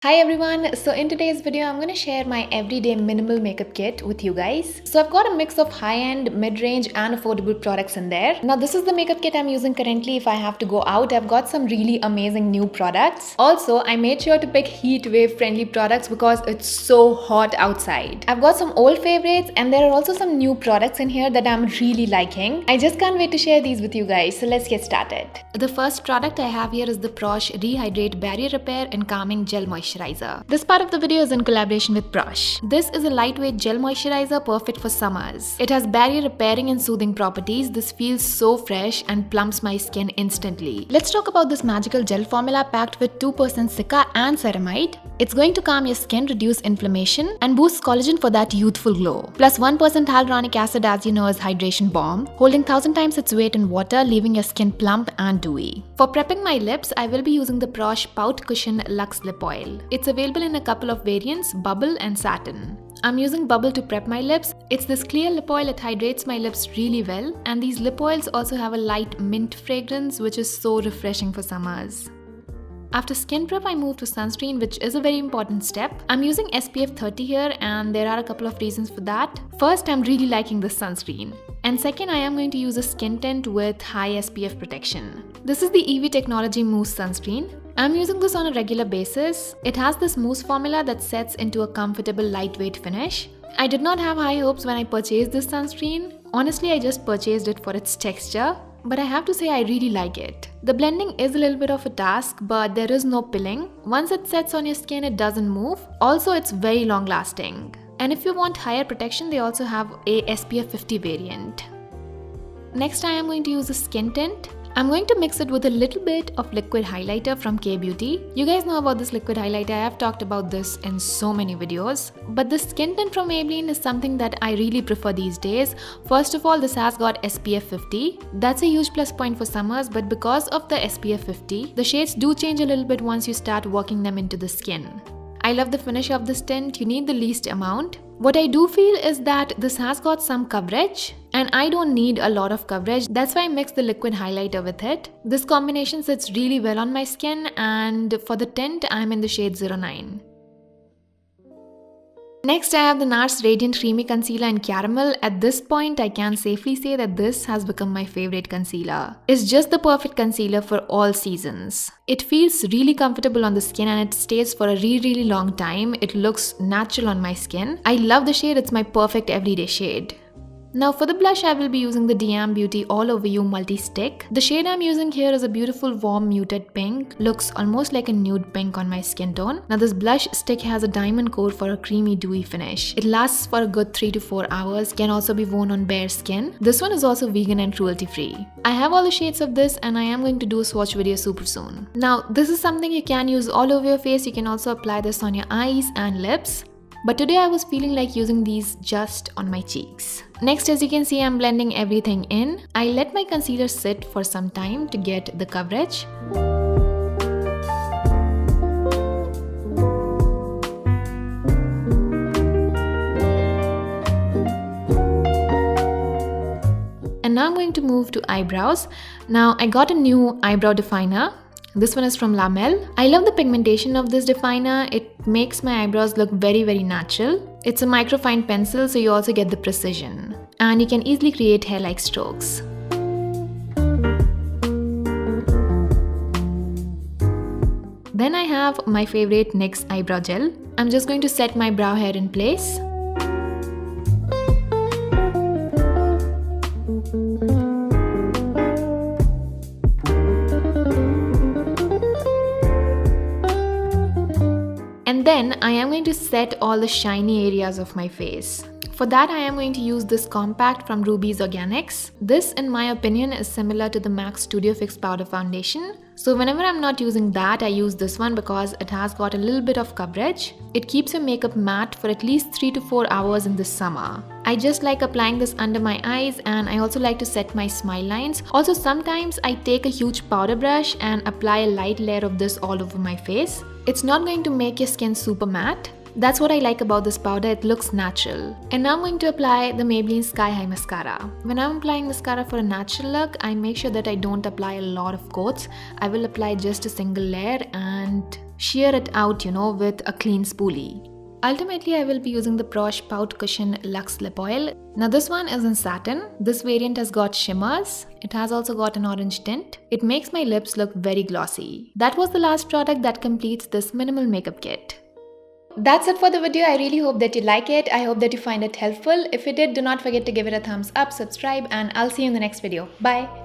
Hi everyone, so in today's video I'm going to share my everyday minimal makeup kit with you guys. So I've got a mix of high-end, mid-range and affordable products in there. Now this is the makeup kit I'm using currently if I have to go out. I've got some really amazing new products. Also, I made sure to pick heat wave friendly products because it's so hot outside. I've got some old favorites and there are also some new products in here that I'm really liking. I just can't wait to share these with you guys, so let's get started. The first product I have here is the Praush Rehydrate Barrier Repair and Calming Gel Moisturizer. This part of the video is in collaboration with Praush. This is a lightweight gel moisturizer perfect for summers. It has barrier repairing and soothing properties. This feels so fresh and plumps my skin instantly. Let's talk about this magical gel formula packed with 2% silica and ceramide. It's going to calm your skin, reduce inflammation, and boost collagen for that youthful glow. Plus 1% hyaluronic acid, as you know, is hydration bomb, holding 1000 times its weight in water, leaving your skin plump and dewy. For prepping my lips, I will be using the Praush Pout Cushion Luxe Lip Oil. It's available in a couple of variants, Bubble and Satin. I'm using Bubble to prep my lips. It's this clear lip oil, it hydrates my lips really well, and these lip oils also have a light mint fragrance which is so refreshing for summers. After skin prep, I move to sunscreen, which is a very important step. I'm using SPF 30 here and there are a couple of reasons for that. First, I'm really liking this sunscreen. And second, I am going to use a skin tint with high SPF protection. This is the EV Technology Mousse Sunscreen. I'm using this on a regular basis. It has this mousse formula that sets into a comfortable lightweight finish. I did not have high hopes when I purchased this sunscreen. Honestly, I just purchased it for its texture. But I have to say I really like it. The blending is a little bit of a task, but there is no pilling. Once it sets on your skin, it doesn't move. Also, it's very long lasting. And if you want higher protection, they also have a SPF 50 variant. Next, I am going to use a skin tint. I'm going to mix it with a little bit of liquid highlighter from K-Beauty. You guys know about this liquid highlighter, I have talked about this in so many videos. But the skin tint from Maybelline is something that I really prefer these days. First of all, this has got SPF 50. That's a huge plus point for summers, but because of the SPF 50, the shades do change a little bit once you start working them into the skin. I love the finish of this tint. You need the least amount. What I do feel is that this has got some coverage and I don't need a lot of coverage. That's why I mixed the liquid highlighter with it. This combination sits really well on my skin, and for the tint, I'm in the shade 09. Next, I have the NARS Radiant Creamy Concealer in Caramel. At this point, I can safely say that this has become my favorite concealer. It's just the perfect concealer for all seasons. It feels really comfortable on the skin and it stays for a really long time. It looks natural on my skin. I love the shade, it's my perfect everyday shade. Now for the blush, I will be using the DIAM Beauty All Over You Multi-Stick. The shade I'm using here is a beautiful warm muted pink. Looks almost like a nude pink on my skin tone. Now this blush stick has a diamond core for a creamy dewy finish. It lasts for a good 3 to 4 hours, can also be worn on bare skin. This one is also vegan and cruelty free. I have all the shades of this and I am going to do a swatch video super soon. Now this is something you can use all over your face. You can also apply this on your eyes and lips. But today I was feeling like using these just on my cheeks. Next, as you can see, I'm blending everything in. I let my concealer sit for some time to get the coverage. And now I'm going to move to eyebrows. Now I got a new eyebrow definer. This one is from Lamel. I love the pigmentation of this definer. It makes my eyebrows look very natural. It's a microfine pencil, so you also get the precision. And you can easily create hair-like strokes. Then I have my favorite NYX eyebrow gel. I'm just going to set my brow hair in place. And then I am going to set all the shiny areas of my face. For that, I am going to use this compact from Ruby's Organics. This, in my opinion, is similar to the MAC Studio Fix Powder Foundation. So whenever I'm not using that, I use this one because it has got a little bit of coverage. It keeps your makeup matte for at least 3 to 4 hours in the summer. I just like applying this under my eyes, and I also like to set my smile lines. Also, sometimes I take a huge powder brush and apply a light layer of this all over my face. It's not going to make your skin super matte. That's what I like about this powder, it looks natural. And now I'm going to apply the Maybelline Sky High Mascara. When I'm applying mascara for a natural look, I make sure that I don't apply a lot of coats. I will apply just a single layer and shear it out, with a clean spoolie. Ultimately, I will be using the Praush Pout Cushion Luxe Lip Oil. Now this one is in satin. This variant has got shimmers. It has also got an orange tint. It makes my lips look very glossy. That was the last product that completes this minimal makeup kit. That's it for the video. I really hope that you like it. I hope that you find it helpful. If you did, do not forget to give it a thumbs up, subscribe, and I'll see you in the next video. Bye.